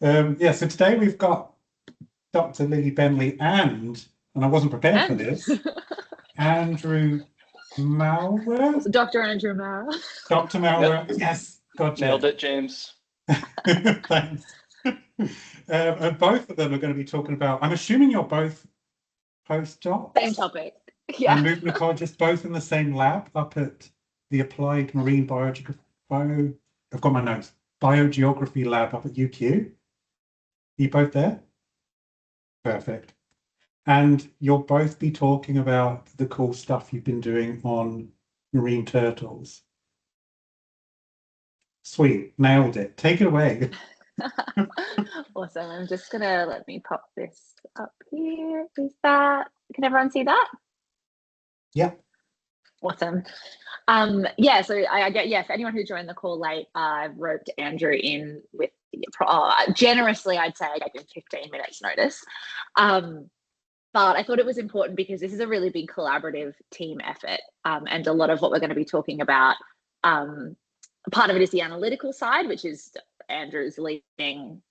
So today we've got Dr. Lily Bentley and I wasn't prepared for this, Andrew Maurer. Dr. Andrew Maurer. Dr. Maurer, yep. Yes, gotcha. Nailed it, James. Thanks. And both of them are going to be talking about, I'm assuming you're both postdocs? Same topic, yeah. And movement ecologists, both in the same lab up at the Applied Marine Biogeography, I've got my notes, Biogeography Lab up at UQ. Are you both there? Perfect. And you'll both be talking about the cool stuff you've been doing on marine turtles. Sweet, nailed it. Take it away. Awesome. I'm just gonna let me pop this up here. Is that, can everyone see that? Yeah. Awesome. Yeah, so I get, yeah, for anyone who joined the call late, I roped Andrew in with generously, I'd say I gave him 15 minutes notice. But I thought it was important because this is a really big collaborative team effort. And a lot of what we're going to be talking about, part of it is the analytical side, which is Andrew's doing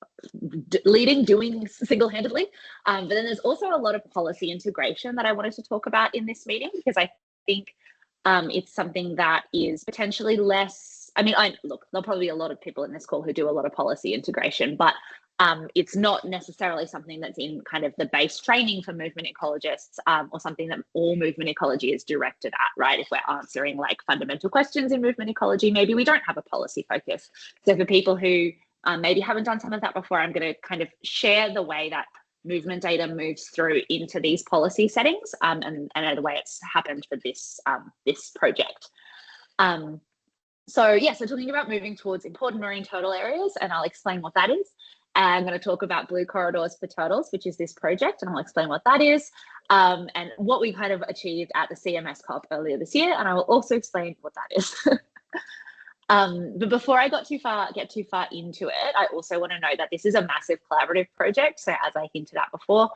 single-handedly. But then there's also a lot of policy integration that I wanted to talk about in this meeting, because I think it's something that is potentially less, I mean, look, there'll probably be a lot of people in this call who do a lot of policy integration, but it's not necessarily something that's in kind of the base training for movement ecologists, or something that all movement ecology is directed at, right? If we're answering like fundamental questions in movement ecology, maybe we don't have a policy focus. So for people who maybe haven't done some of that before, I'm going to kind of share the way that movement data moves through into these policy settings, and the way it's happened for this project. So talking about moving towards important marine turtle areas, and I'll explain what that is. I'm going to talk about blue corridors for turtles, which is this project, and I'll explain what that is, and what we kind of achieved at the CMS COP earlier this year, and I will also explain what that is. But before I get too far into it, I also want to note that this is a massive collaborative project. So as I hinted at before,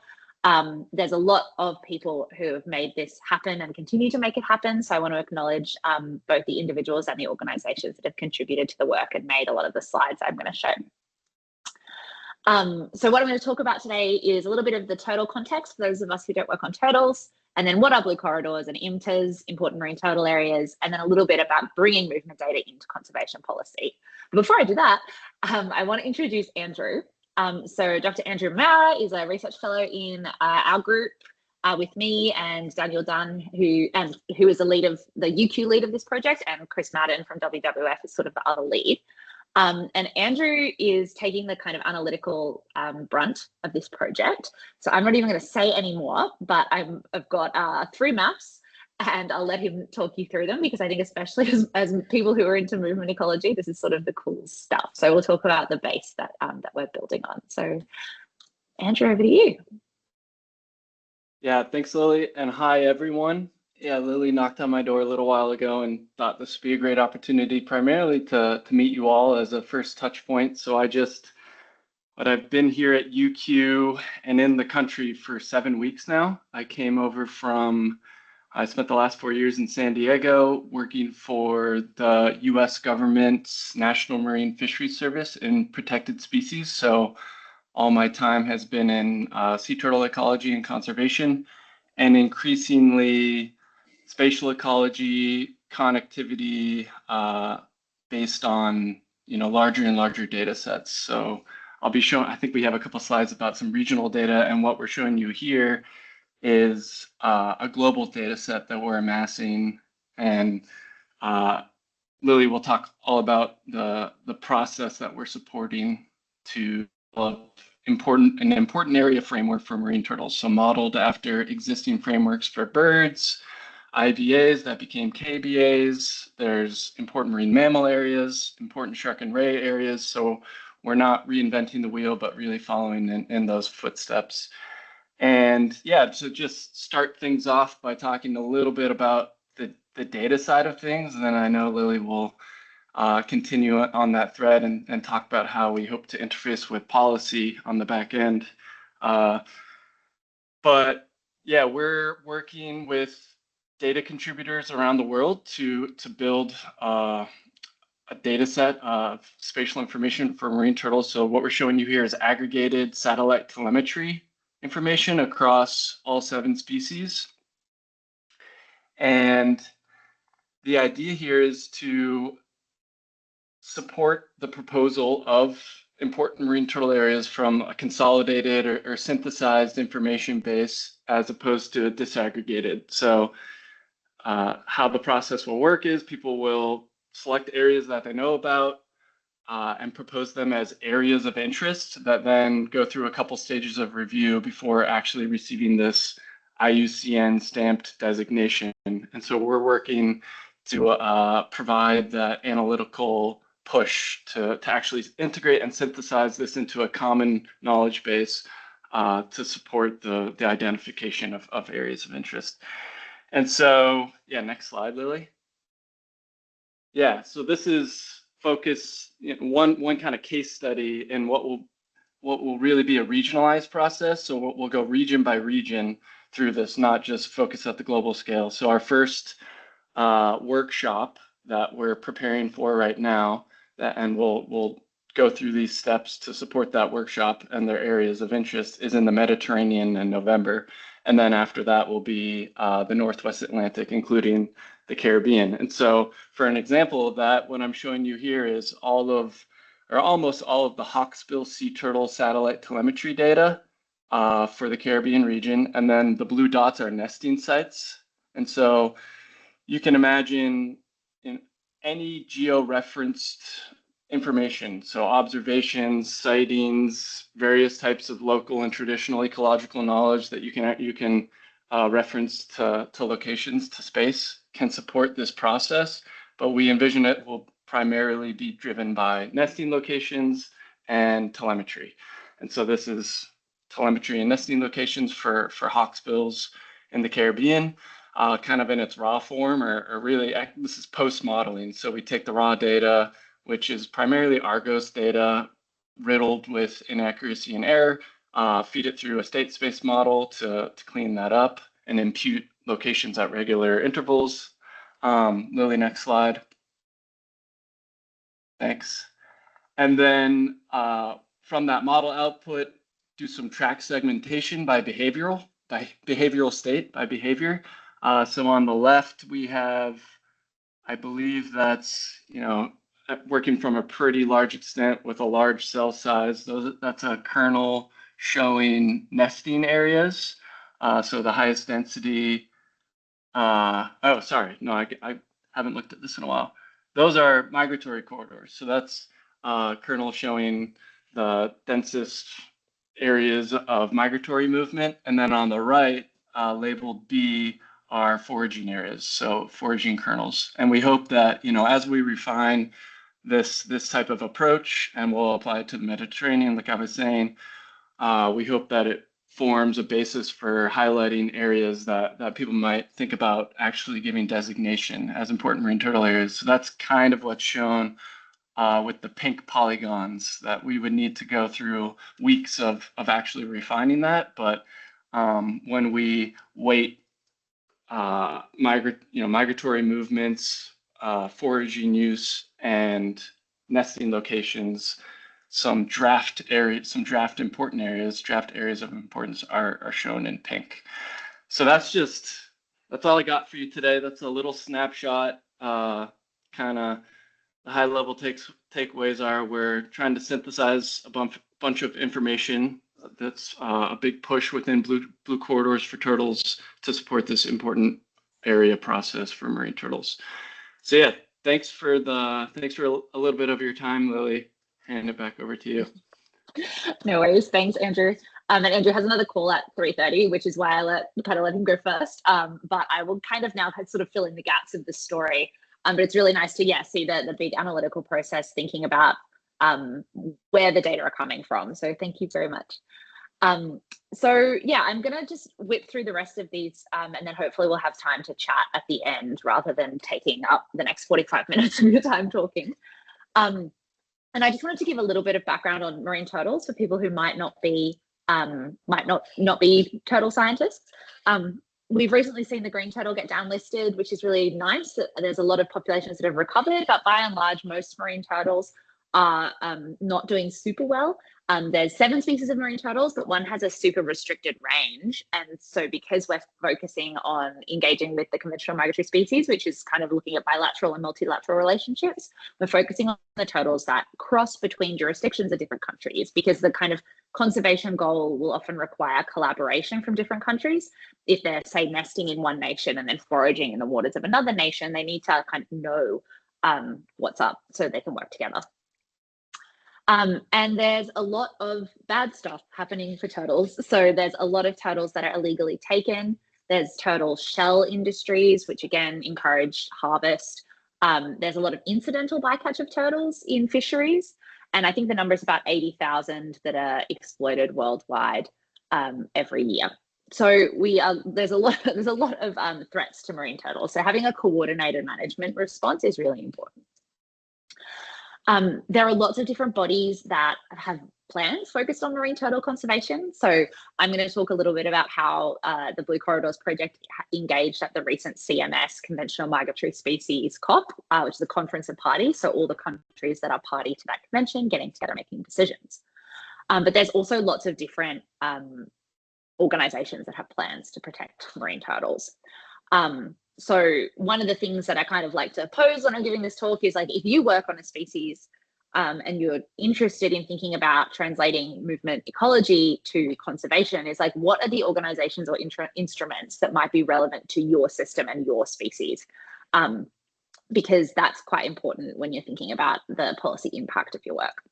there's a lot of people who have made this happen and continue to make it happen. So I want to acknowledge both the individuals and the organizations that have contributed to the work and made a lot of the slides I'm going to show. So what I'm going to talk about today is a little bit of the turtle context for those of us who don't work on turtles, and then what are blue corridors and IMTAs, important marine turtle areas, and then a little bit about bringing movement data into conservation policy. But before I do that, I want to introduce Andrew. So Dr. Andrew Maurer is a research fellow in our group with me and Daniel Dunn, who is the lead of the UQ lead of this project, and Chris Madden from WWF is sort of the other lead. And Andrew is taking the kind of analytical brunt of this project. So I'm not even going to say any more, but I've got 3 maps, and I'll let him talk you through them, because I think especially as people who are into movement ecology, this is sort of the cool stuff. So we'll talk about the base that we're building on. So Andrew, over to you. Yeah, thanks, Lily, and hi, everyone. Yeah, Lily knocked on my door a little while ago and thought this would be a great opportunity primarily to meet you all as a first touch point. So I've been here at UQ and in the country for 7 weeks now. I spent the last 4 years in San Diego working for the US government's National Marine Fisheries Service in protected species. So all my time has been in sea turtle ecology and conservation, and increasingly spatial ecology, connectivity, based on larger and larger data sets. So I'll be showing, I think we have a couple slides about some regional data, and what we're showing you here is a global data set that we're amassing. And Lily will talk all about the process that we're supporting to develop an important area framework for marine turtles. So modeled after existing frameworks for birds, IBAs that became KBAs, there's important marine mammal areas, important shark and ray areas. So we're not reinventing the wheel, but really following in those footsteps. And yeah, to just start things off by talking a little bit about the data side of things, and then I know Lily will continue on that thread and talk about how we hope to interface with policy on the back end. But yeah, we're working with data contributors around the world to build data set of spatial information for marine turtles. So what we're showing you here is aggregated satellite telemetry information across all 7 species. And the idea here is to support the proposal of important marine turtle areas from a consolidated or synthesized information base as opposed to disaggregated. So how the process will work is people will select areas that they know about and propose them as areas of interest that then go through a couple stages of review before actually receiving this IUCN stamped designation. And so we're working to provide that analytical push to actually integrate and synthesize this into a common knowledge base to support the identification of areas of interest. And so, yeah, next slide, Lily. Yeah, so this is focus, one kind of case study in what will really be a regionalized process. So we'll go region by region through this, not just focus at the global scale. So our first workshop that we're preparing for right now, and we'll go through these steps to support that workshop and their areas of interest, is in the Mediterranean in November. And then after that will be the Northwest Atlantic, including the Caribbean. And so for an example of that, what I'm showing you here is almost all of the hawksbill sea turtle satellite telemetry data for the Caribbean region. And then the blue dots are nesting sites. And so you can imagine in any geo-referenced information, so observations, sightings, various types of local and traditional ecological knowledge that you can reference to locations, to space, can support this process. But we envision it will primarily be driven by nesting locations and telemetry. And so this is telemetry and nesting locations for hawksbills in the Caribbean. Kind of in its raw form, or really, this is post-modeling. So we take the raw data, which is primarily Argos data, riddled with inaccuracy and error, feed it through a state space model to clean that up and impute locations at regular intervals. Lily, next slide. Thanks. And then from that model output, do some track segmentation by behavioral state, by behavior. So on the left, we have, I believe that's, working from a pretty large extent with a large cell size. That's a kernel showing nesting areas. So the highest density, oh, sorry, no, I haven't looked at this in a while. Those are migratory corridors. So that's kernel showing the densest areas of migratory movement. And then on the right, labeled B, are foraging areas, so foraging kernels. And we hope that, as we refine this type of approach and we'll apply it to the Mediterranean, like I was saying, we hope that it forms a basis for highlighting areas that people might think about actually giving designation as important marine turtle areas. So that's kind of what's shown with the pink polygons, that we would need to go through weeks of actually refining that. But when we weight migratory movements, foraging use, and nesting locations, some draft areas of importance are shown in pink. So that's all I got for you today. That's a little snapshot. Kind of the high level takeaways are we're trying to synthesize a bunch of information. That's a big push within blue corridors for turtles to support this important area process for marine turtles. So yeah, thanks for a little bit of your time, Lily. Hand it back over to you. No worries. Thanks, Andrew. And Andrew has another call at 3:30, which is why I let him go first. But I will kind of now sort of fill in the gaps of the story. But it's really nice to see the big analytical process, thinking about where the data are coming from. So thank you very much. So yeah, I'm gonna just whip through the rest of these, and then hopefully we'll have time to chat at the end rather than taking up the next 45 minutes of your time talking. And I just wanted to give a little bit of background on marine turtles for people who might not be turtle scientists. We've recently seen the green turtle get downlisted, which is really nice. There's a lot of populations that have recovered, but by and large, most marine turtles are not doing super well. There's 7 species of marine turtles, but one has a super restricted range. And so because we're focusing on engaging with the conventional migratory species, which is kind of looking at bilateral and multilateral relationships, we're focusing on the turtles that cross between jurisdictions of different countries, because the kind of conservation goal will often require collaboration from different countries. If they're, say, nesting in one nation and then foraging in the waters of another nation, they need to kind of know what's up so they can work together. And there's a lot of bad stuff happening for turtles. So there's a lot of turtles that are illegally taken. There's turtle shell industries, which again encourage harvest. There's a lot of incidental bycatch of turtles in fisheries. And I think the number is about 80,000 that are exploited worldwide every year. So there's a lot of threats to marine turtles. So having a coordinated management response is really important. There are lots of different bodies that have plans focused on marine turtle conservation. So I'm going to talk a little bit about how the Blue Corridors project engaged at the recent CMS Conventional Migratory Species COP, which is a conference of parties. So all the countries that are party to that convention getting together, making decisions. But there's also lots of different organizations that have plans to protect marine turtles. So one of the things that I kind of like to pose when I'm giving this talk is, like, if you work on a species and you're interested in thinking about translating movement ecology to conservation, is like, what are the organizations or instruments that might be relevant to your system and your species? Because that's quite important when you're thinking about the policy impact of your work.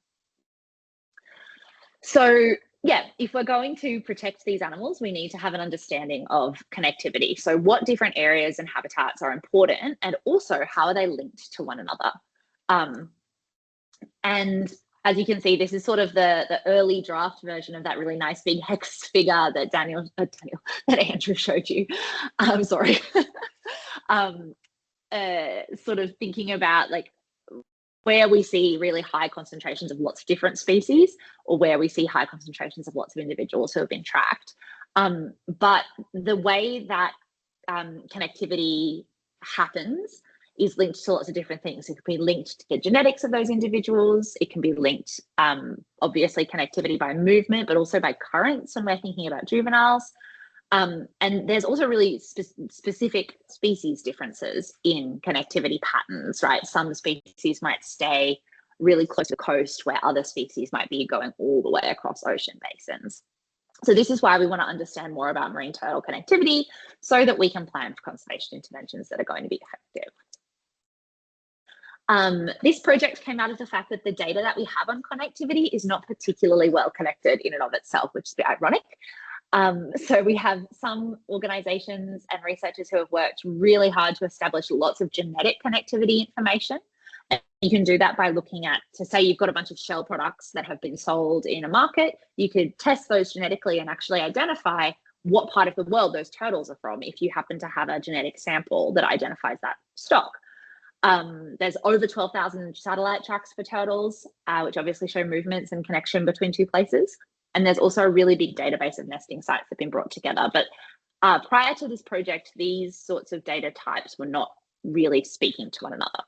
So yeah, if we're going to protect these animals, we need to have an understanding of connectivity. So what different areas and habitats are important, and also how are they linked to one another? And as you can see, this is sort of the early draft version of that really nice big hex figure that Andrew showed you. I'm sorry. Sort of thinking about, like, where we see really high concentrations of lots of different species, or where we see high concentrations of lots of individuals who have been tracked. But the way that connectivity happens is linked to lots of different things. It can be linked to the genetics of those individuals. It can be linked, obviously, connectivity by movement, but also by currents when we're thinking about juveniles. And there's also really specific species differences in connectivity patterns, right? Some species might stay really close to the coast, where other species might be going all the way across ocean basins. So this is why we want to understand more about marine turtle connectivity, so that we can plan for conservation interventions that are going to be effective. This project came out of the fact that the data that we have on connectivity is not particularly well connected in and of itself, which is a bit ironic. So we have some organizations and researchers who have worked really hard to establish lots of genetic connectivity information. And you can do that by looking at, to say you've got a bunch of shell products that have been sold in a market, you could test those genetically and actually identify what part of the world those turtles are from if you happen to have a genetic sample that identifies that stock. There's over 12,000 satellite tracks for turtles, which obviously show movements and connection between two places. And there's also a really big database of nesting sites that have been brought together. But prior to this project, these sorts of data types were not really speaking to one another.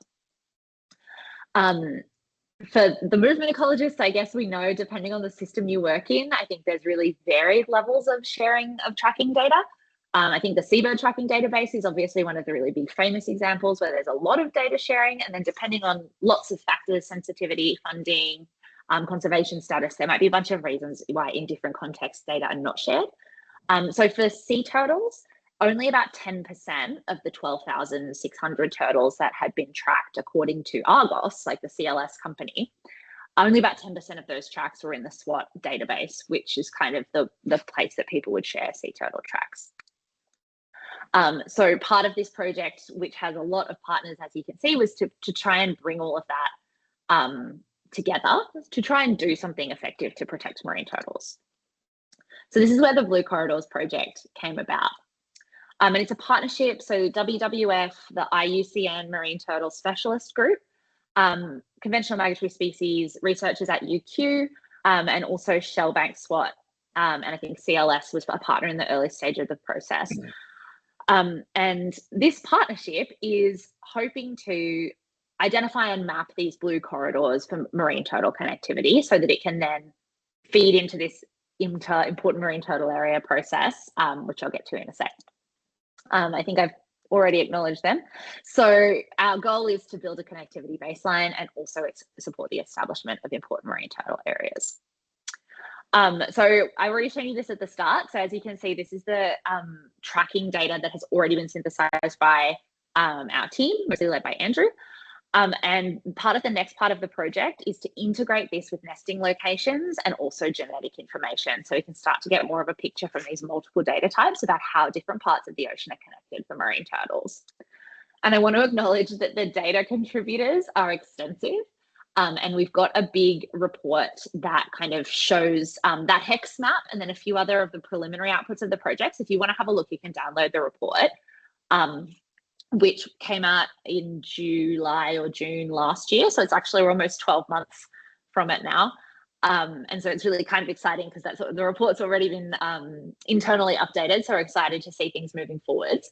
For the movement ecologists, I guess we know, depending on the system you work in, I think there's really varied levels of sharing of tracking data. I think the seabird tracking database is obviously one of the really big famous examples where there's a lot of data sharing, and then depending on lots of factors, sensitivity, funding, conservation status, there might be a bunch of reasons why in different contexts data are not shared. So for sea turtles, only about 10% of the 12,600 turtles that had been tracked according to Argos, like the CLS company, only about 10% of those tracks were in the SWAT database, which is kind of the place that people would share sea turtle tracks. So part of this project, which has a lot of partners, as you can see, was to try and bring all of that together to try and do something effective to protect marine turtles. So this is where the Blue Corridors project came about. And it's a partnership, so WWF, the IUCN Marine Turtle Specialist Group, conventional migratory species researchers at UQ, and also Shellbank SWAT, and I think CLS was a partner in the early stage of the process. And this partnership is hoping to identify and map these blue corridors for marine turtle connectivity so that it can then feed into this important marine turtle area process, which I'll get to in a sec. I think I've already acknowledged them. So our goal is to build a connectivity baseline and also support the establishment of important marine turtle areas. So I've already shown you this at the start. So as you can see, this is the tracking data that has already been synthesized by our team, mostly led by Andrew. And part of the next part of the project is to integrate this with nesting locations and also genetic information. So we can start to get more of a picture from these multiple data types about how different parts of the ocean are connected for marine turtles. And I want to acknowledge that the data contributors are extensive. And we've got a big report that kind of shows that hex map and then a few other of the preliminary outputs of the projects. If you want to have a look, you can download the report, which came out in July or June last year. So it's actually we're almost 12 months from it now. And so it's really kind of exciting because that's the report's already been internally updated. So we're excited to see things moving forwards.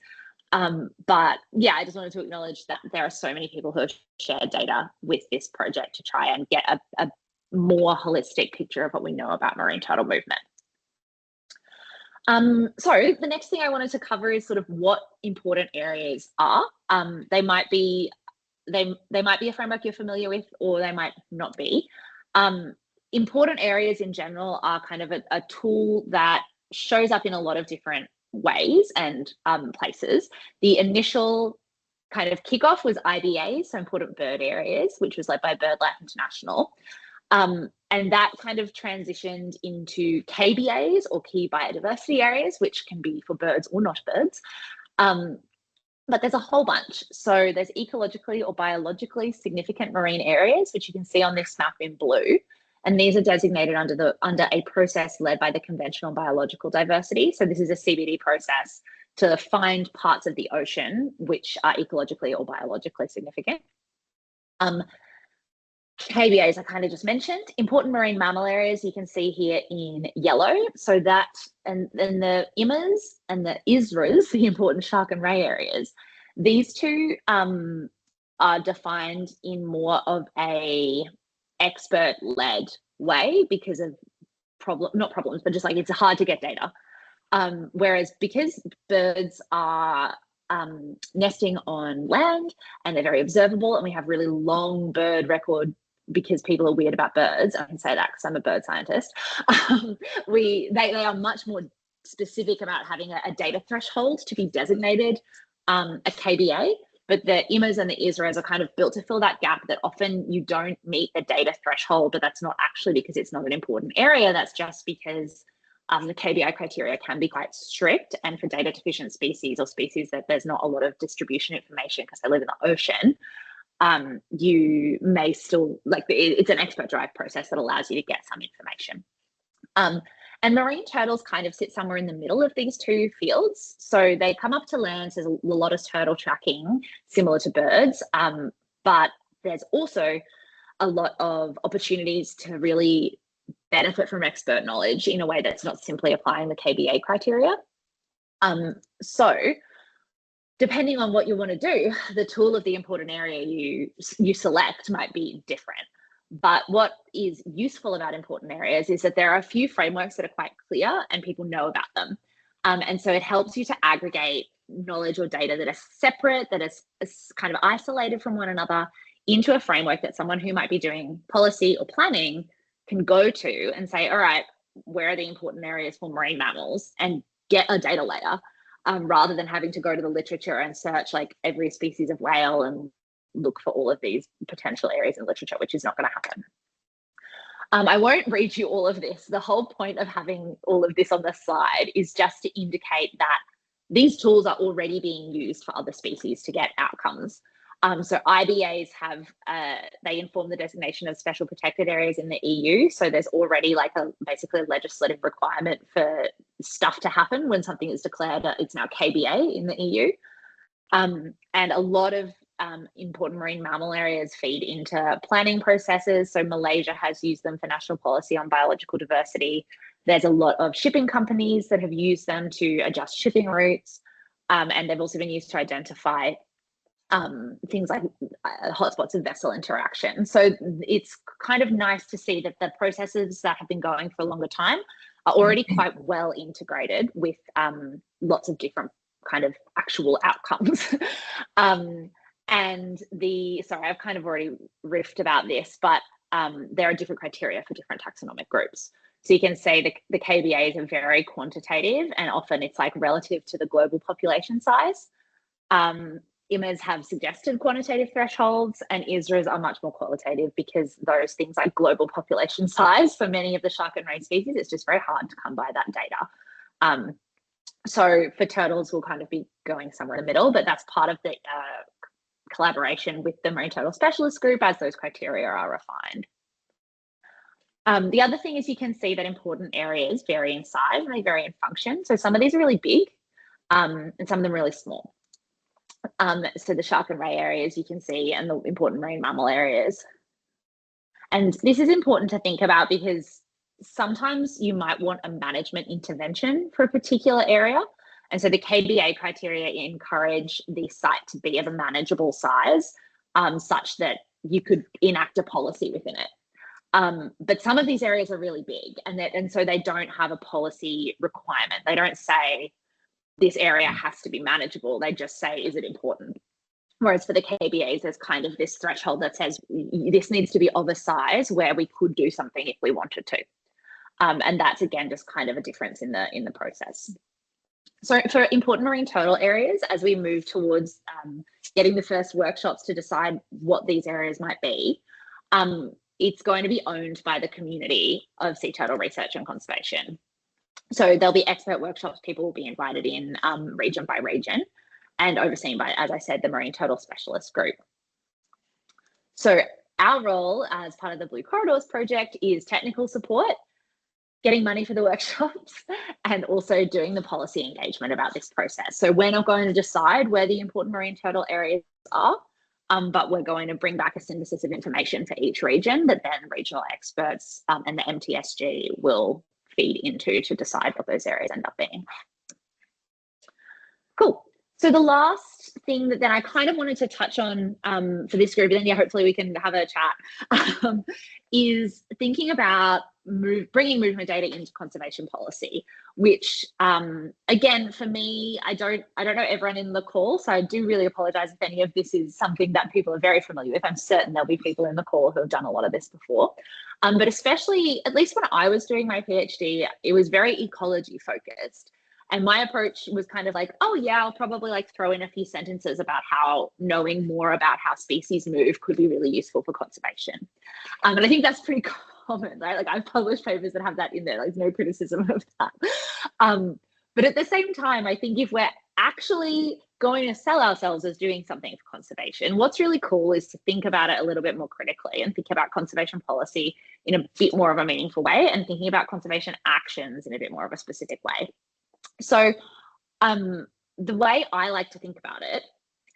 But yeah, I just wanted to acknowledge that there are so many people who have shared data with this project to try and get a more holistic picture of what we know about marine turtle movement. So the next thing I wanted to cover is sort of what important areas are. They might be a framework you're familiar with, or they might not be. Important areas in general are kind of a tool that shows up in a lot of different ways and places. The initial kind of kickoff was IBAs, so important bird areas, which was led by BirdLife International. And that kind of transitioned into KBAs, or key biodiversity areas, which can be for birds or not birds. But there's a whole bunch. So there's ecologically or biologically significant marine areas, which you can see on this map in blue. And these are designated under a process led by the Conventional Biological Diversity. So this is a CBD process to find parts of the ocean which are ecologically or biologically significant. KBAs I kind of just mentioned. Important marine mammal areas you can see here in yellow. So that, and then the IMAs and the ISRAs, the important shark and ray areas, these two are defined in more of a expert-led way because of not problems, but just like it's hard to get data. Whereas because birds are nesting on land and they're very observable, and we have really long bird record because people are weird about birds. I can say that because I'm a bird scientist. They are much more specific about having a data threshold to be designated a KBA. But the IMAs and the ISRAs are kind of built to fill that gap that often you don't meet the data threshold, but that's not actually because it's not an important area. That's just because the KBI criteria can be quite strict. And for data deficient species or species that there's not a lot of distribution information because they live in the ocean, you may still, it's an expert derived process that allows you to get some information. And marine turtles kind of sit somewhere in the middle of these two fields. So they come up to land, so there's a lot of turtle tracking similar to birds, but there's also a lot of opportunities to really benefit from expert knowledge in a way that's not simply applying the KBA criteria. So depending on what you want to do, the tool of the important area you select might be different. But what is useful about important areas is that there are a few frameworks that are quite clear and people know about them. And so it helps you to aggregate knowledge or data that are separate, that is kind of isolated from one another, into a framework that someone who might be doing policy or planning can go to and say, all right, where are the important areas for marine mammals, and get a data layer, rather than having to go to the literature and search like every species of whale and look for all of these potential areas in literature, which is not going to happen. I won't read you all of this. The whole point of having all of this on the slide is just to indicate that these tools are already being used for other species to get outcomes. So IBAs have, they inform the designation of special protected areas in the EU. So there's already like basically a legislative requirement for stuff to happen when something is declared, it's now KBA in the EU. And a lot of important marine mammal areas feed into planning processes. So Malaysia has used them for national policy on biological diversity. There's a lot of shipping companies that have used them to adjust shipping routes. And they've also been used to identify things like hotspots of vessel interaction. So it's kind of nice to see that the processes that have been going for a longer time are already quite well integrated with lots of different kind of actual outcomes. And sorry, I've kind of already riffed about this, but there are different criteria for different taxonomic groups. So you can say the KBAs are very quantitative, and often it's like relative to the global population size. IMAs have suggested quantitative thresholds, and ISRAs are much more qualitative, because those things like global population size for many of the shark and ray species, it's just very hard to come by that data. So for turtles, we'll kind of be going somewhere in the middle, but that's part of the collaboration with the Marine Turtle Specialist Group as those criteria are refined. The other thing is you can see that important areas vary in size and they vary in function. So some of these are really big and some of them really small. So the shark and ray areas you can see, and the important marine mammal areas. And this is important to think about, because sometimes you might want a management intervention for a particular area. And so the KBA criteria encourage the site to be of a manageable size, such that you could enact a policy within it. But some of these areas are really big, and so they don't have a policy requirement. They don't say this area has to be manageable. They just say, is it important? Whereas for the KBAs, there's kind of this threshold that says this needs to be of a size where we could do something if we wanted to. And that's, again, just kind of a difference in the process. So for important marine turtle areas, as we move towards getting the first workshops to decide what these areas might be, it's going to be owned by the community of sea turtle research and conservation. So there'll be expert workshops, people will be invited in region by region, and overseen by, as I said, the Marine Turtle Specialist Group. So our role as part of the Blue Corridors project is technical support, getting money for the workshops, and also doing the policy engagement about this process. So we're not going to decide where the important marine turtle areas are, but we're going to bring back a synthesis of information for each region that then regional experts and the MTSG will feed into to decide what those areas end up being. Cool. So the last thing that then I kind of wanted to touch on for this group, and then yeah, hopefully we can have a chat, is thinking about bringing movement data into conservation policy, which again, for me, I don't know everyone in the call, so I do really apologize if any of this is something that people are very familiar with. I'm certain there'll be people in the call who have done a lot of this before, but especially, at least when I was doing my PhD, it was very ecology focused. And my approach was kind of like, oh yeah, I'll probably like throw in a few sentences about how knowing more about how species move could be really useful for conservation. And I think that's pretty common, right? Like I've published papers that have that in there, like no criticism of that. But at the same time, I think if we're actually going to sell ourselves as doing something for conservation, what's really cool is to think about it a little bit more critically and think about conservation policy in a bit more of a meaningful way, and thinking about conservation actions in a bit more of a specific way. So the way I like to think about it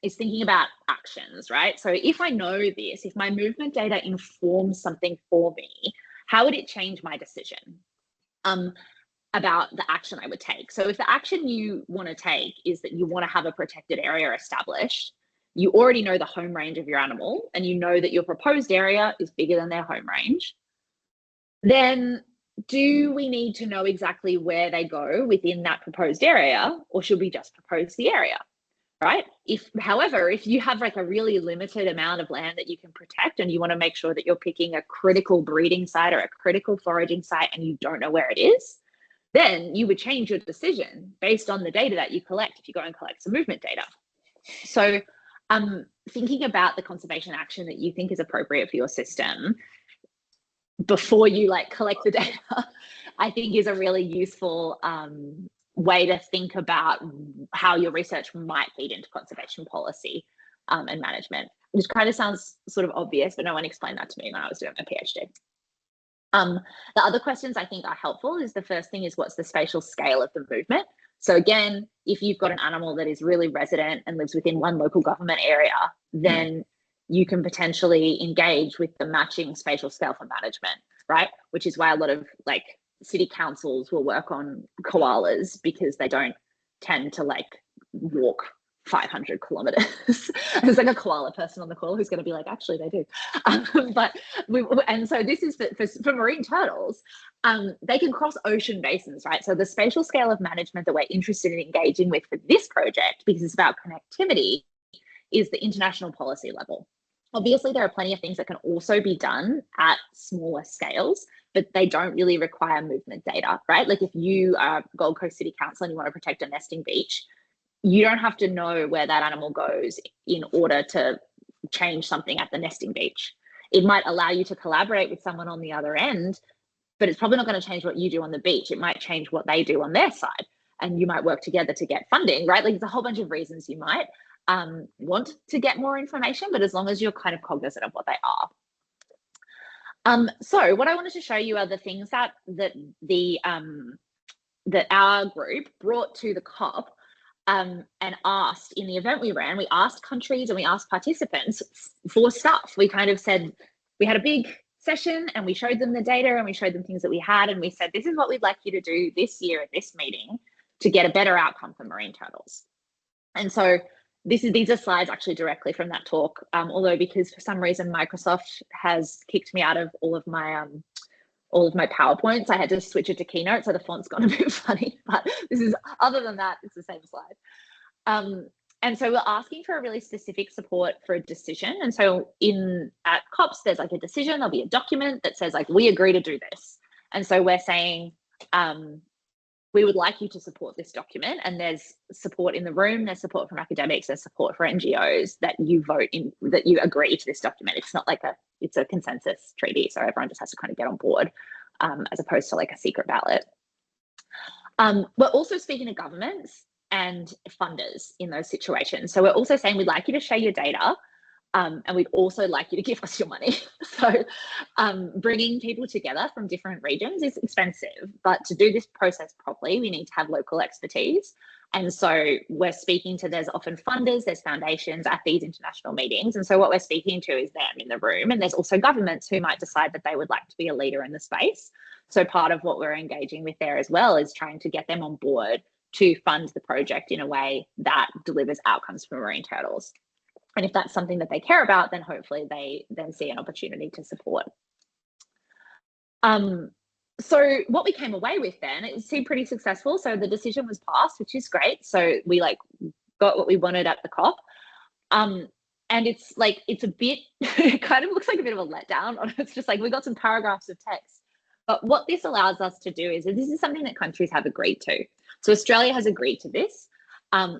is thinking about actions, right? So if I know this, if my movement data informs something for me, how would it change my decision about the action I would take? So if the action you want to take is that you want to have a protected area established, you already know the home range of your animal, and you know that your proposed area is bigger than their home range, then do we need to know exactly where they go within that proposed area, or should we just propose the area, right? However, if you have like a really limited amount of land that you can protect, and you want to make sure that you're picking a critical breeding site or a critical foraging site, and you don't know where it is, then you would change your decision based on the data that you collect if you go and collect some movement data. So thinking about the conservation action that you think is appropriate for your system before you like collect the data, I think is a really useful way to think about how your research might feed into conservation policy and management, which kind of sounds sort of obvious, but no one explained that to me when I was doing my PhD. The other questions I think are helpful is, the first thing is, what's the spatial scale of the movement? So again, if you've got an animal that is really resident and lives within one local government area, then you can potentially engage with the matching spatial scale for management, right? Which is why a lot of like city councils will work on koalas, because they don't tend to like walk 500 kilometers. There's like a koala person on the call who's going to be like, actually they do. And so this is for marine turtles, they can cross ocean basins, right? So the spatial scale of management that we're interested in engaging with for this project, because it's about connectivity, is the international policy level. Obviously, there are plenty of things that can also be done at smaller scales, but they don't really require movement data, right? Like if you are Gold Coast City Council and you want to protect a nesting beach, you don't have to know where that animal goes in order to change something at the nesting beach. It might allow you to collaborate with someone on the other end, but it's probably not going to change what you do on the beach. It might change what they do on their side, and you might work together to get funding, right? Like there's a whole bunch of reasons you might want to get more information, but as long as you're kind of cognizant of what they are. So what I wanted to show you are the things that our group brought to the COP and asked in the event we ran. We asked countries and we asked participants for stuff. We kind of said, we had a big session and we showed them the data and we showed them things that we had, and we said, this is what we'd like you to do this year at this meeting to get a better outcome for marine turtles. And so these are slides actually directly from that talk, although because for some reason Microsoft has kicked me out of all of my PowerPoints, I had to switch it to Keynote, so the font's gone a bit funny, but this is, other than that, it's the same slide. And so we're asking for a really specific support for a decision. And so at COPs, there's like a decision, there'll be a document that says like, we agree to do this. And so we're saying, we would like you to support this document, and there's support in the room, there's support from academics, there's support for NGOs that you vote in, that you agree to this document. It's not like it's a consensus treaty, so everyone just has to kind of get on board, as opposed to like a secret ballot. We're also speaking to governments and funders in those situations. So we're also saying we'd like you to share your data, and we'd also like you to give us your money. So bringing people together from different regions is expensive, but to do this process properly, we need to have local expertise. And so we're speaking to, there's often funders, there's foundations at these international meetings. And so what we're speaking to is them in the room. And there's also governments who might decide that they would like to be a leader in the space. So part of what we're engaging with there as well is trying to get them on board to fund the project in a way that delivers outcomes for marine turtles. And if that's something that they care about, then hopefully they then see an opportunity to support. So what we came away with then, it seemed pretty successful. So the decision was passed, which is great. So we like got what we wanted at the COP. And it's like, it's a bit, it kind of looks like a bit of a letdown. It's just like, we got some paragraphs of text. But what this allows us to do is this is something that countries have agreed to. So Australia has agreed to this.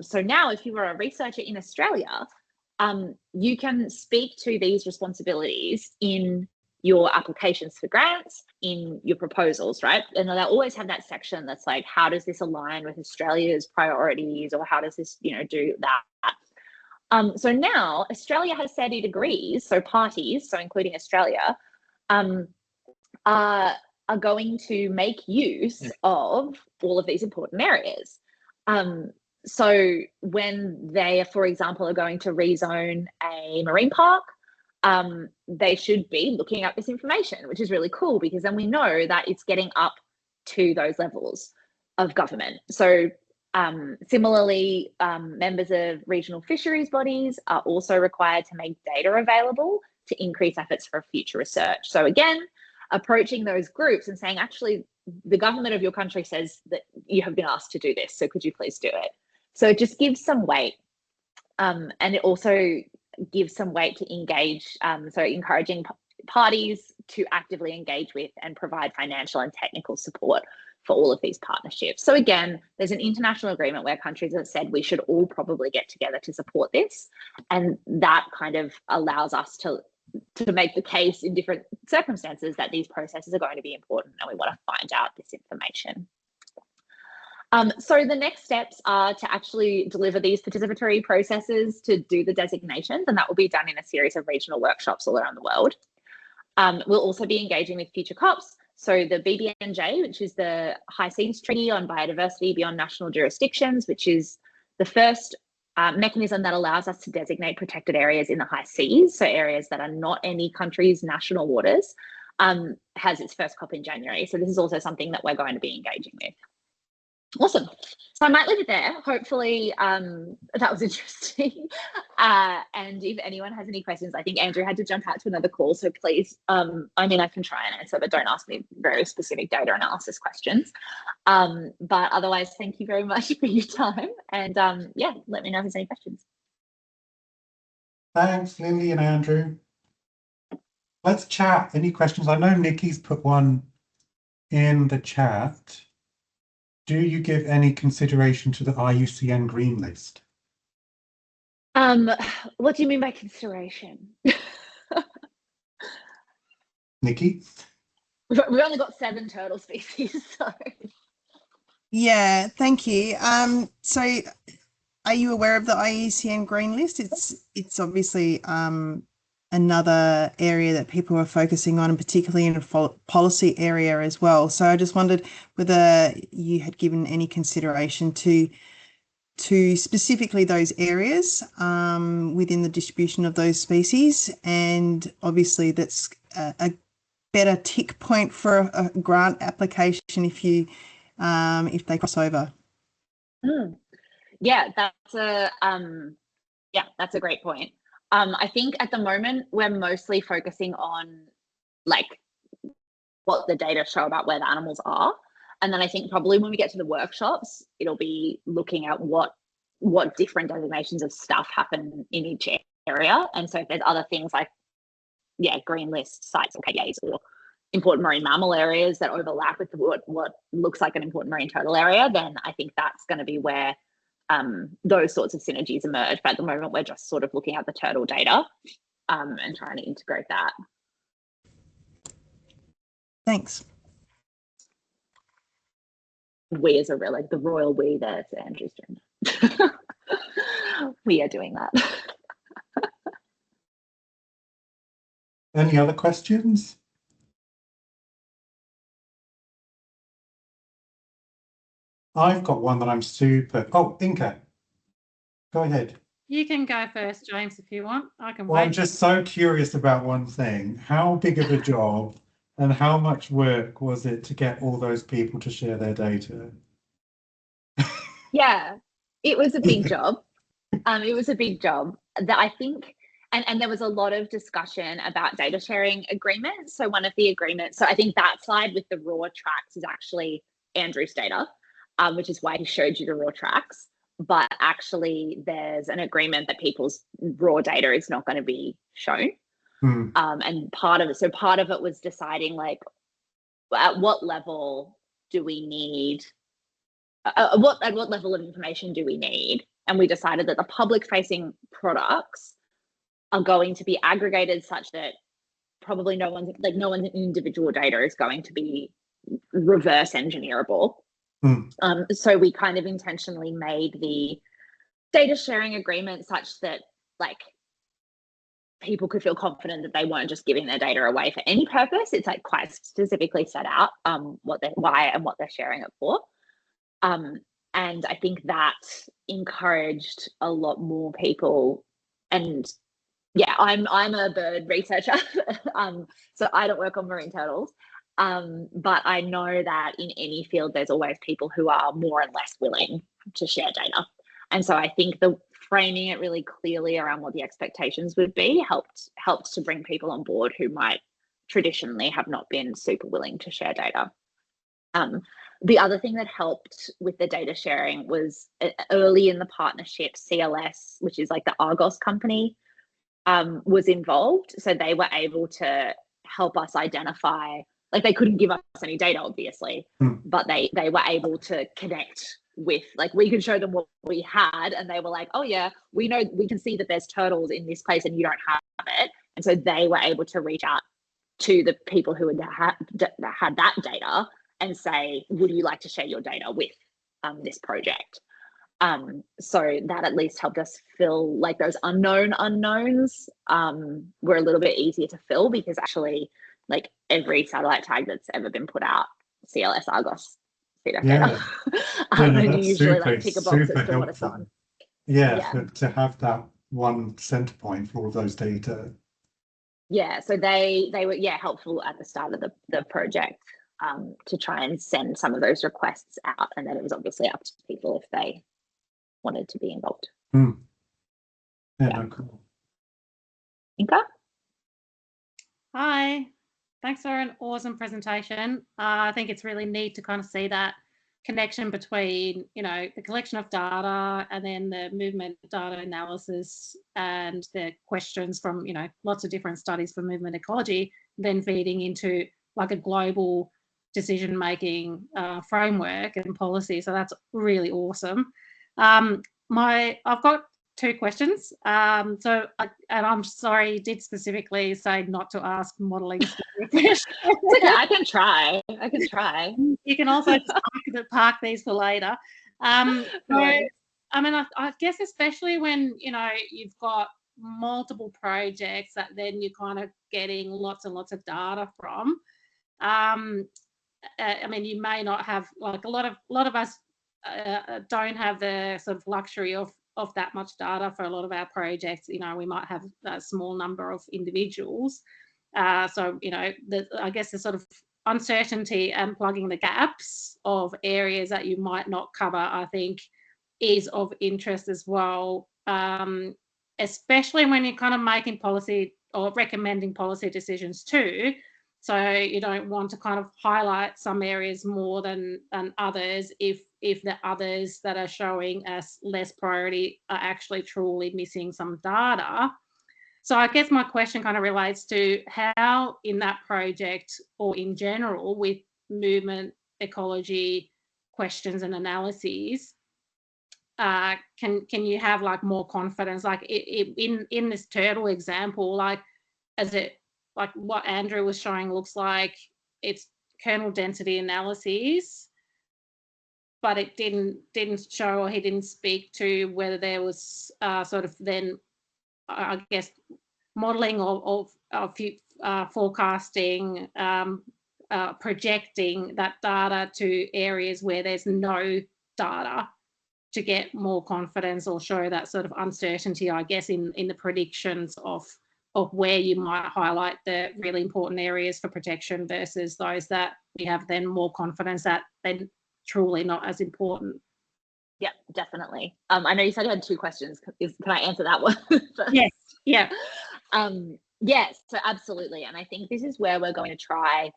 So now if you were a researcher in Australia, you can speak to these responsibilities in your applications for grants, in your proposals, right? And they'll always have that section that's like, how does this align with Australia's priorities, or how does this, do that? So now Australia has said it agrees. So parties, so including Australia, are going to make use of all of these important areas. So when they, for example, are going to rezone a marine park, they should be looking up this information, which is really cool, because then we know that it's getting up to those levels of government. So similarly, members of regional fisheries bodies are also required to make data available to increase efforts for future research. So again, approaching those groups and saying, actually, the government of your country says that you have been asked to do this, so could you please do it? So it just gives some weight, and it also gives some weight to engage, so encouraging parties to actively engage with and provide financial and technical support for all of these partnerships. So again, there's an international agreement where countries have said we should all probably get together to support this, and that kind of allows us to make the case in different circumstances that these processes are going to be important, and we want to find out this information. So the next steps are to actually deliver these participatory processes to do the designations, and that will be done in a series of regional workshops all around the world. We'll also be engaging with future COPs. So the BBNJ, which is the High Seas Treaty on Biodiversity Beyond National Jurisdictions, which is the first mechanism that allows us to designate protected areas in the high seas, so areas that are not any country's national waters, has its first COP in January. So this is also something that we're going to be engaging with. Awesome. So I might leave it there. Hopefully that was interesting. And if anyone has any questions, I think Andrew had to jump out to another call. So please, I mean, I can try and answer, but don't ask me very specific data analysis questions. But otherwise, thank you very much for your time. And yeah, let me know if there's any questions. Thanks, Lily and Andrew. Let's chat. Any questions? I know Nikki's put one in the chat. Do you give any consideration to the IUCN green list? What do you mean by consideration? Nikki? We've only got 7 turtle species, so. Yeah, thank you. So are you aware of the IUCN green list? It's obviously another area that people are focusing on, and particularly in a policy area as well. So I just wondered whether you had given any consideration to specifically those areas within the distribution of those species, and obviously that's a better tick point for a grant application if they cross over. Yeah, that's a great point. I think at the moment we're mostly focusing on like what the data show about where the animals are. And then I think probably when we get to the workshops, it'll be looking at what different designations of stuff happen in each area. And so if there's other things like, green list sites or KDAs or important marine mammal areas that overlap with what looks like an important marine turtle area, then I think that's going to be where those sorts of synergies emerge. But at the moment, we're just sort of looking at the turtle data and trying to integrate that. Thanks. We as a real, like the royal we there, so Andrew's doing. We are doing that. Any other questions? I've got one that I'm super. Oh, Inka, go ahead. You can go first, James, if you want. I can Well, wait. I'm just so curious about one thing. How big of a job and how much work was it to get all those people to share their data? Yeah, it was a big job. It was a big job that I think, and there was a lot of discussion about data sharing agreements. So one of the agreements, so I think that slide with the raw tracks is actually Andrew's data, which is why he showed you the raw tracks. But actually there's an agreement that people's raw data is not going to be shown. And part of it was deciding like at what level do we need, at what level of information do we need? And we decided that the public facing products are going to be aggregated such that probably no one's individual data is going to be reverse engineerable. So we kind of intentionally made the data sharing agreement such that like people could feel confident that they weren't just giving their data away for any purpose. It's like quite specifically set out why and what they're sharing it for. And I think that encouraged a lot more people. And yeah, I'm a bird researcher, so I don't work on marine turtles. But I know that in any field, there's always people who are more and less willing to share data. And so I think the framing it really clearly around what the expectations would be helped to bring people on board who might traditionally have not been super willing to share data. The other thing that helped with the data sharing was early in the partnership, CLS, which is like the Argos company, was involved. So they were able to help us identify, like they couldn't give us any data, obviously, but they were able to connect with, like we could show them what we had and they were like, oh yeah, we know, we can see that there's turtles in this place and you don't have it. And so they were able to reach out to the people who had that data and say, would you like to share your data with this project? So that at least helped us fill, like those unknown unknowns were a little bit easier to fill, because actually like every satellite tag that's ever been put out, CLS Argos feed data. And you usually like tick a box as to what it's on. Yeah. To have that one center point for all those data. Yeah, so they were helpful at the start of the project. to try and send some of those requests out, and then it was obviously up to people if they wanted to be involved. Yeah, Yeah. no, cool. Inka? Hi, thanks for an awesome presentation. I think it's really neat to kind of see that connection between, you know, the collection of data and then the movement data analysis and the questions from, you know, lots of different studies for movement ecology, then feeding into like a global decision-making framework and policy. So that's really awesome. I've got 2 questions. And I'm sorry, you did specifically say not to ask modelling questions. It's okay, I can try. You can also park these for later. I mean, I guess especially when, you know, you've got multiple projects that then you're kind of getting lots and lots of data from. I mean, you may not have, like, a lot of us don't have the sort of luxury of that much data for a lot of our projects. You know, we might have a small number of individuals. So, you know, I guess the sort of uncertainty and plugging the gaps of areas that you might not cover, I think, is of interest as well, especially when you're kind of making policy or recommending policy decisions too. So you don't want to kind of highlight some areas more than others if the others that are showing as less priority are actually truly missing some data. So I guess my question kind of relates to how in that project or in general with movement ecology questions and analyses, can you have like more confidence, like in this turtle example, like as it, like what Andrew was showing looks like it's kernel density analyses, but it didn't show, or he didn't speak to whether there was sort of then, I guess, modelling of forecasting, projecting that data to areas where there's no data to get more confidence or show that sort of uncertainty, I guess, in the predictions of where you might highlight the really important areas for protection versus those that we have then more confidence that they're truly not as important. Yeah, definitely. I know you said you had 2 questions. Can I answer that one first? Yes. Yeah. Yes, so absolutely. And I think this is where we're going to try,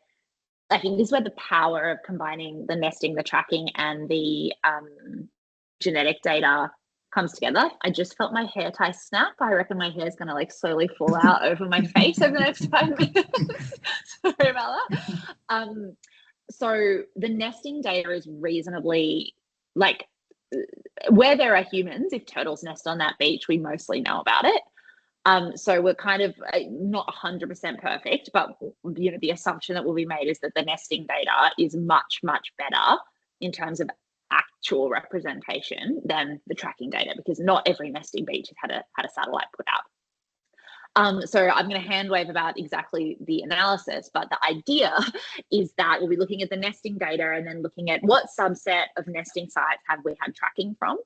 I think this is where the power of combining the nesting, the tracking, and the genetic data comes together. I just felt my hair tie snap. I reckon my hair is going to like slowly fall out over my face over the next 5 minutes. Sorry about that. So the nesting data is reasonably, like, where there are humans, if turtles nest on that beach, we mostly know about it. So we're kind of not 100% perfect, but you know, the assumption that will be made is that the nesting data is much, much better in terms of actual representation than the tracking data, because not every nesting beach has had a satellite put out. So I'm going to hand wave about exactly the analysis, but the idea is that we'll be looking at the nesting data and then looking at what subset of nesting sites have we had tracking from,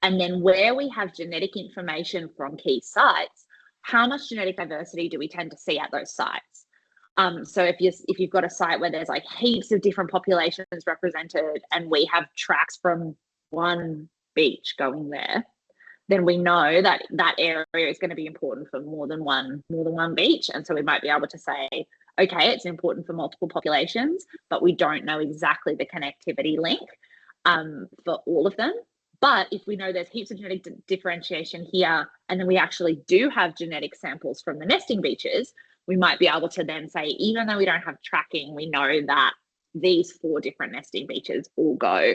and then where we have genetic information from key sites, how much genetic diversity do we tend to see at those sites? So if you've got a site where there's like heaps of different populations represented and we have tracks from one beach going there, then we know that that area is going to be important for more than one beach. And so we might be able to say, okay, it's important for multiple populations, but we don't know exactly the connectivity link for all of them. But if we know there's heaps of genetic differentiation here, and then we actually do have genetic samples from the nesting beaches, we might be able to then say, even though we don't have tracking, we know that these 4 different nesting beaches all go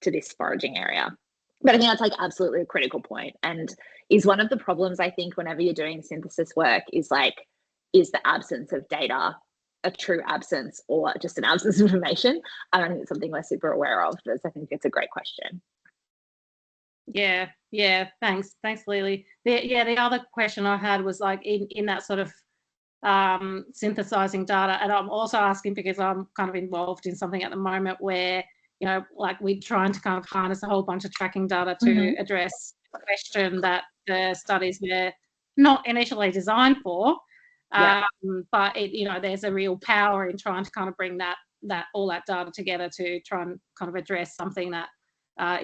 to this foraging area. But I think that's like absolutely a critical point, and is one of the problems, I think, whenever you're doing synthesis work, is like, is the absence of data a true absence or just an absence of information? I don't think it's something we're super aware of, but I think it's a great question. Yeah, thanks Lily. The other question I had was like in that sort of synthesizing data, and I'm also asking because I'm kind of involved in something at the moment where, you know, like we're trying to kind of harness a whole bunch of tracking data to address a question that the studies were not initially designed for. But it, you know, there's a real power in trying to kind of bring that all that data together to try and kind of address something that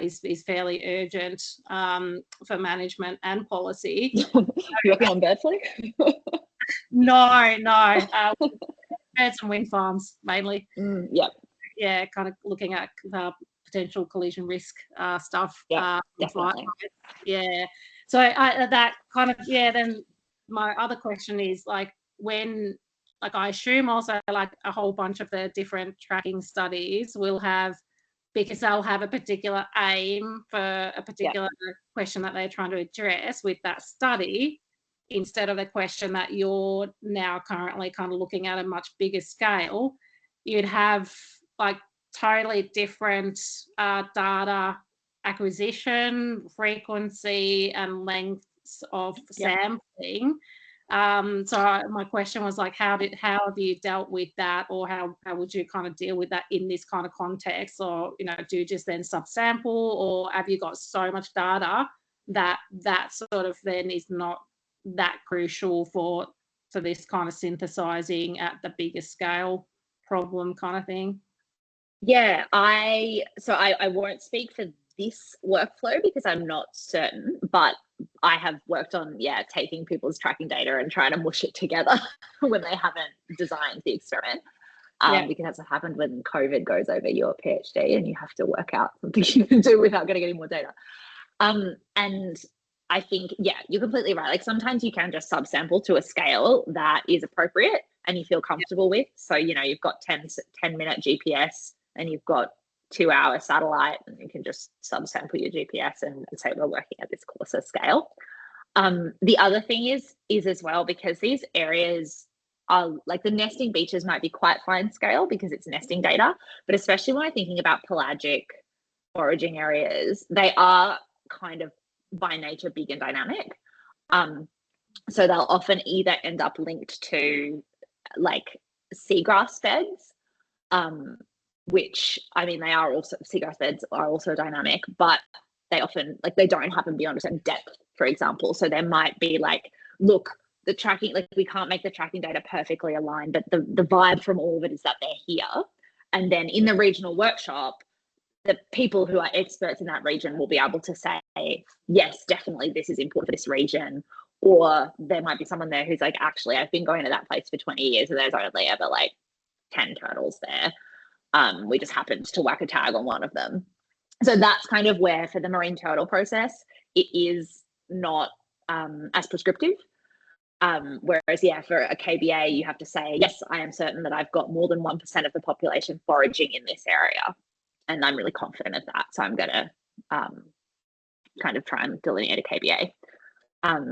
is fairly urgent for management and policy. You working on bird flu? No. Birds and wind farms mainly. Yep. Yeah, kind of looking at potential collision risk stuff. Yeah, definitely. Yeah. So that kind of, then my other question is like when, like I assume also like a whole bunch of the different tracking studies will have, because they'll have a particular aim for a particular question that they're trying to address with that study, instead of the question that you're now currently kind of looking at a much bigger scale, you'd have like totally different data acquisition, frequency and lengths of sampling. So my question was like, how have you dealt with that, or how would you kind of deal with that in this kind of context? Or, you know, do you just then subsample, or have you got so much data that sort of then is not that crucial for this kind of synthesizing at the bigger scale problem kind of thing? Yeah, I won't speak for this workflow because I'm not certain, but I have worked on taking people's tracking data and trying to mush it together when they haven't designed the experiment. Because that's what happened when COVID goes over your PhD and you have to work out something you can do without getting any more data. And I think, you're completely right. Like sometimes you can just subsample to a scale that is appropriate and you feel comfortable with. So, you know, you've got 10-minute GPS and you've got 2-hour satellite, and you can just subsample your GPS and say we're working at this coarser scale. The other thing is as well, because these areas are like the nesting beaches might be quite fine scale because it's nesting data, but especially when I'm thinking about pelagic foraging areas, they are kind of by nature big and dynamic. So they'll often either end up linked to like seagrass beds, which, I mean, they are also, seagrass beds are also dynamic, but they often, like, they don't happen beyond a certain depth, for example. So there might be like, look, the tracking, like we can't make the tracking data perfectly aligned, but the vibe from all of it is that they're here. And then in the regional workshop, the people who are experts in that region will be able to say, yes, definitely this is important for this region. Or there might be someone there who's like, actually, I've been going to that place for 20 years and there's only ever like 10 turtles there. We just happened to whack a tag on one of them. So that's kind of where for the marine turtle process, it is not as prescriptive. Whereas, for a KBA, you have to say, yes, I am certain that I've got more than 1% of the population foraging in this area. And I'm really confident of that. So I'm going to kind of try and delineate a KBA.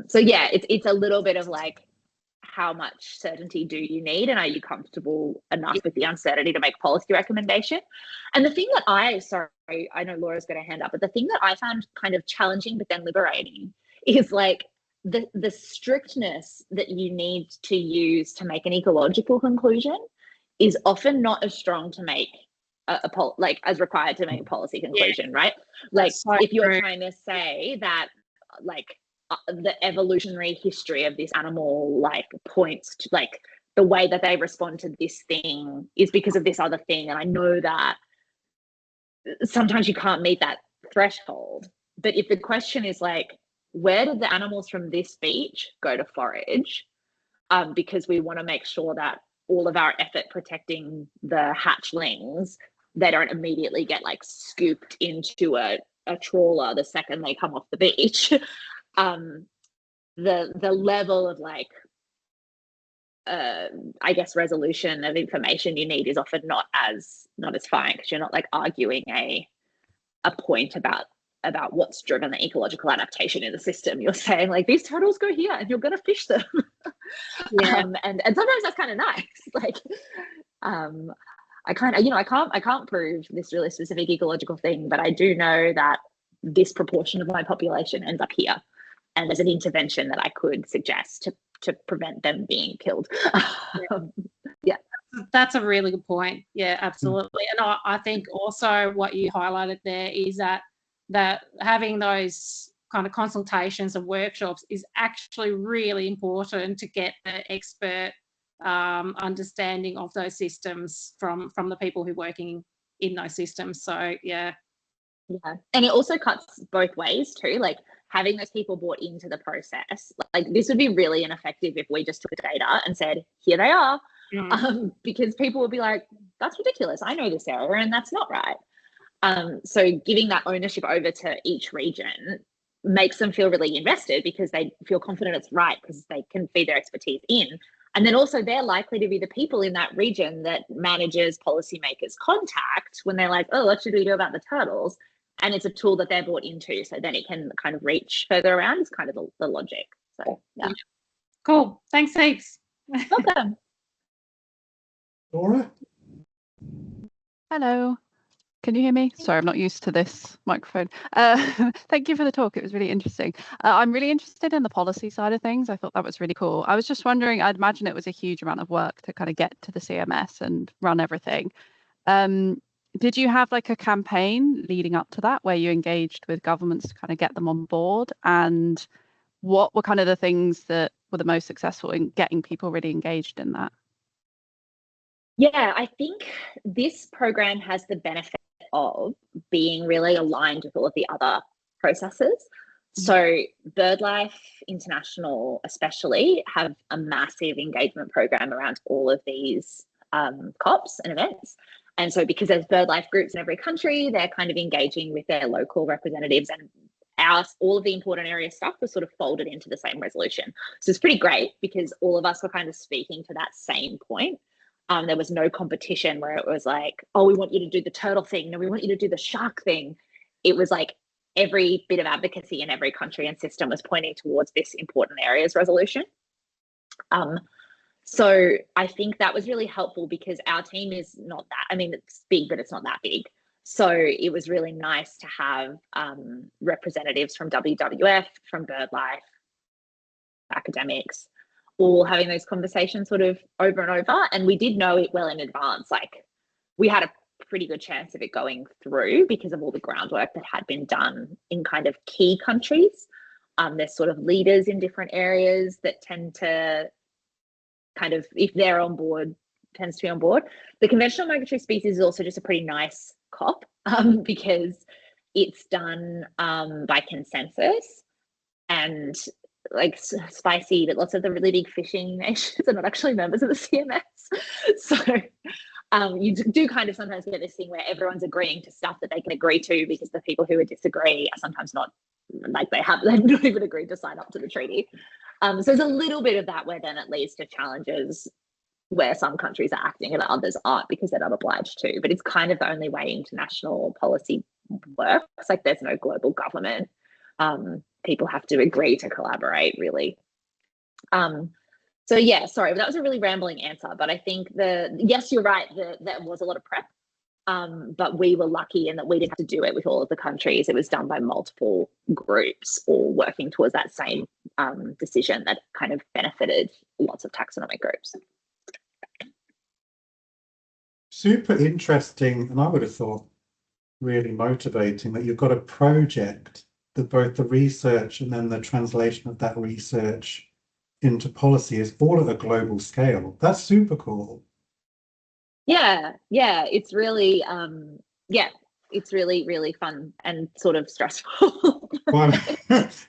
So it's a little bit of like, how much certainty do you need, and are you comfortable enough with the uncertainty to make policy recommendation? And the thing that I know Laura's got a hand up, but the thing that I found kind of challenging but then liberating is like the strictness that you need to use to make an ecological conclusion is often not as strong to make as required to make a policy conclusion, right? Like so if you're trying to say that like the evolutionary history of this animal like points to like the way that they respond to this thing is because of this other thing, and I know that sometimes you can't meet that threshold. But if the question is like, where did the animals from this beach go to forage, because we want to make sure that all of our effort protecting the hatchlings, they don't immediately get like scooped into a trawler the second they come off the beach. The level of like I guess resolution of information you need is often not as fine, because you're not like arguing a point about what's driven the ecological adaptation in the system. You're saying like, these turtles go here and you're going to fish them. And sometimes that's kind of nice. Like I can't prove this really specific ecological thing, but I do know that this proportion of my population ends up here, and there's an intervention that I could suggest to prevent them being killed. That's a really good point. Yeah, absolutely. And I think also what you highlighted there is that having those kind of consultations and workshops is actually really important to get the expert understanding of those systems from the people who are working in those systems. So yeah. Yeah, and it also cuts both ways too, like having those people brought into the process. Like this would be really ineffective if we just took the data and said, here they are, because people would be like, that's ridiculous, I know this area and that's not right. So giving that ownership over to each region makes them feel really invested because they feel confident it's right because they can feed their expertise in. And then also they're likely to be the people in that region that managers, policymakers contact when they're like, oh, what should we do about the turtles? And it's a tool that they're brought into, so then it can kind of reach further around is kind of the logic. So yeah. Cool. Thanks heaps. Welcome. Laura? Hello. Can you hear me? Sorry, I'm not used to this microphone. Thank you for the talk. It was really interesting. I'm really interested in the policy side of things. I thought that was really cool. I was just wondering, I'd imagine it was a huge amount of work to kind of get to the CMS and run everything. Did you have like a campaign leading up to that where you engaged with governments to kind of get them on board? And what were kind of the things that were the most successful in getting people really engaged in that? Yeah, I think this program has the benefit of being really aligned with all of the other processes. So BirdLife International especially have a massive engagement program around all of these COPs and events. And so because there's BirdLife groups in every country, they're kind of engaging with their local representatives, and all of the important area stuff was sort of folded into the same resolution. So it's pretty great because all of us were kind of speaking to that same point. There was no competition where it was like, oh, we want you to do the turtle thing. No, we want you to do the shark thing. It was like every bit of advocacy in every country and system was pointing towards this important areas resolution. So I think that was really helpful because our team is not that, I mean, it's big, but it's not that big. So it was really nice to have representatives from WWF, from BirdLife, academics, all having those conversations sort of over and over. And we did know it well in advance. Like we had a pretty good chance of it going through because of all the groundwork that had been done in kind of key countries. There's sort of leaders in different areas that tend to kind of, if they're on board, tends to be on board. The conventional migratory species is also just a pretty nice COP because it's done by consensus, and like spicy, but lots of the really big fishing nations are not actually members of the CMS. So you do kind of sometimes get this thing where everyone's agreeing to stuff that they can agree to because the people who would disagree are sometimes not, like they've not even agreed to sign up to the treaty. So there's a little bit of that where then it leads to challenges where some countries are acting and others aren't because they're not obliged to, but it's kind of the only way international policy works. Like there's no global government. People have to agree to collaborate, really. So yeah, sorry, but that was a really rambling answer, but I think yes, you're right, there was a lot of prep, but we were lucky in that we didn't have to do it with all of the countries. It was done by multiple groups all working towards that same decision that kind of benefited lots of taxonomic groups. Super interesting, and I would have thought really motivating that you've got a project that both the research and then the translation of that research into policy is all at a global scale. That's super cool. Yeah, it's really it's really, really fun and sort of stressful. Well,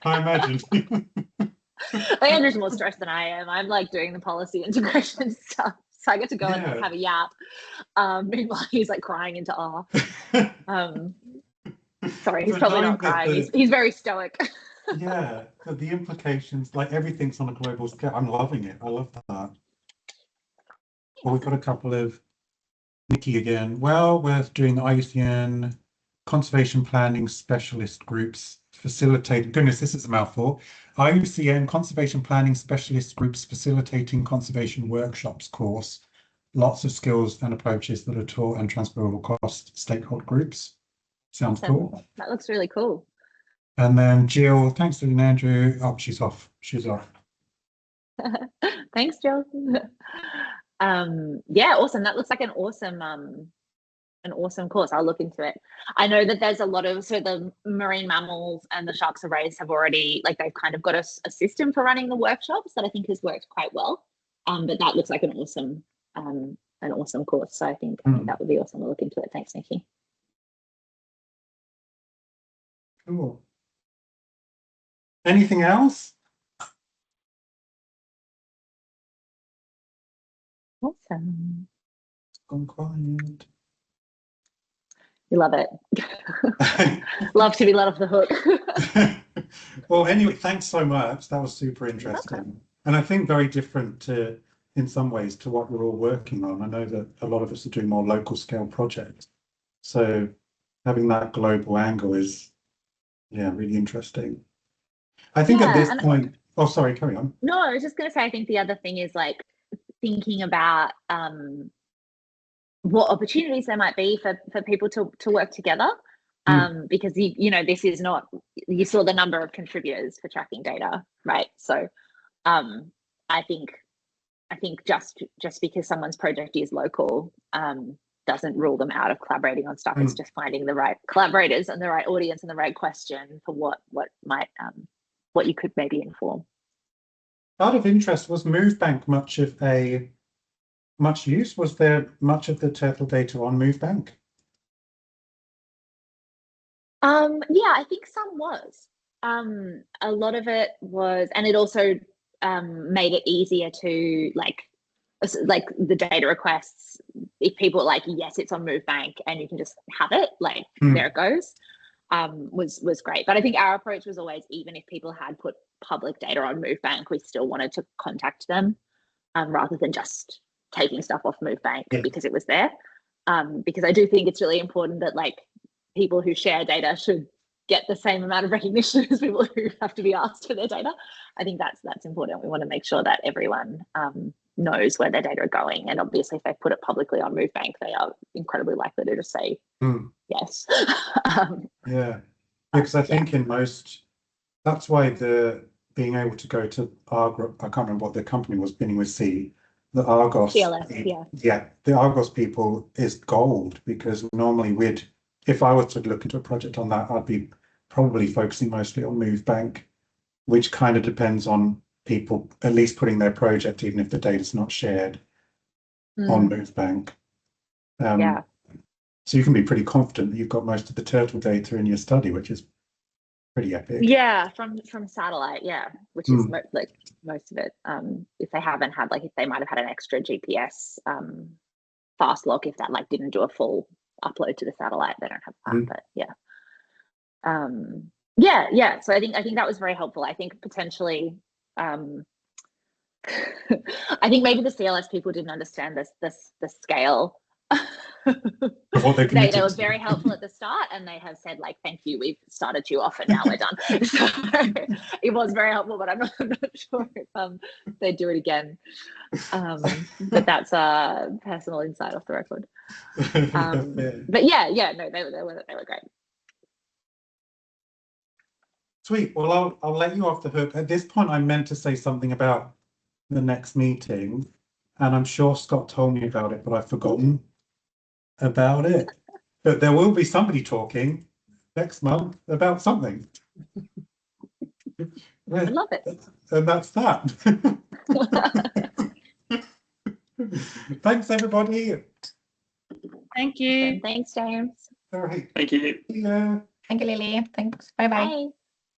I imagine. Andrew's more stressed than I am. I'm like doing the policy integration stuff, so I get to go and have a yap. Meanwhile, he's like crying into awe. Sorry, he's probably not crying. He's very stoic. Yeah, the implications, like everything's on a global scale. I'm loving it. I love that. Well, we've got a couple of Nikki again. Well, we're doing the IUCN conservation planning specialist groups facilitating. Goodness, this is a mouthful. IUCN conservation planning specialist groups facilitating conservation workshops course. Lots of skills and approaches that are taught and transferable across stakeholder groups. Sounds cool. That looks really cool. And then Jill, thanks to Andrew. Oh, she's off. She's off. Thanks, Jill. Yeah, awesome. That looks like an awesome course. I'll look into it. I know that there's a lot of, so the marine mammals and the sharks arrays have already, like they've kind of got a system for running the workshops that I think has worked quite well. But that looks like an awesome course. So I think that would be awesome. We'll look into it. Thanks, Nikki. Cool. Anything else? Awesome. Gone quiet. You love it. Love to be let off the hook. Well, anyway, thanks so much. That was super interesting. And I think very different in some ways to what we're all working on. I know that a lot of us are doing more local scale projects. So having that global angle is, yeah, really interesting. I think at this point, oh, sorry, carry on. No, I was just going to say, I think the other thing is like thinking about what opportunities there might be for people to work together. Because this is not, you saw the number of contributors for tracking data, right? So I think just because someone's project is local doesn't rule them out of collaborating on stuff. It's just finding the right collaborators and the right audience and the right question for what might what you could maybe inform. Out of interest, was MoveBank much use? Was there much of the turtle data on MoveBank? Yeah, I think some was. A lot of it was, and it also made it easier to like the data requests. If people are like, yes, it's on MoveBank, and you can just have it, like there it goes. Was great. But I think our approach was always, even if people had put public data on MoveBank, we still wanted to contact them rather than just taking stuff off MoveBank because it was there. Because I do think it's really important that like people who share data should get the same amount of recognition as people who have to be asked for their data. I think that's important. We want to make sure that everyone knows where their data are going. And obviously if they put it publicly on MoveBank, they are incredibly likely to just say yes. Because I think in most, that's why being able to go to Argos, I can't remember what the company was beginning with C, the Argos. CLS, the Argos people is gold, because normally if I was to look into a project on that, I'd be probably focusing mostly on MoveBank, which kind of depends on people at least putting their project, even if the data's not shared, on MoveBank. So you can be pretty confident that you've got most of the turtle data in your study, which is pretty epic. Yeah, from satellite, which is like most of it. If they haven't had, like, if they might have had an extra GPS fast lock, if that like didn't do a full upload to the satellite, they don't have that. But so I think that was very helpful. I think potentially I think maybe the CLS people didn't understand the scale. They were very helpful at the start, and they have said like, thank you, we've started you off and now we're done. So it was very helpful, but I'm not sure if they'd do it again. But that's a personal insight off the record. But no, they were great. Sweet. Well, I'll let you off the hook. At this point, I meant to say something about the next meeting, and I'm sure Scott told me about it, but I've forgotten about it. But there will be somebody talking next month about something. I love it. And that's that. Thanks, everybody. Thank you. Thanks, James. All right. Thank you. Yeah. Thank you, Lily. Thanks. Bye-bye. Bye.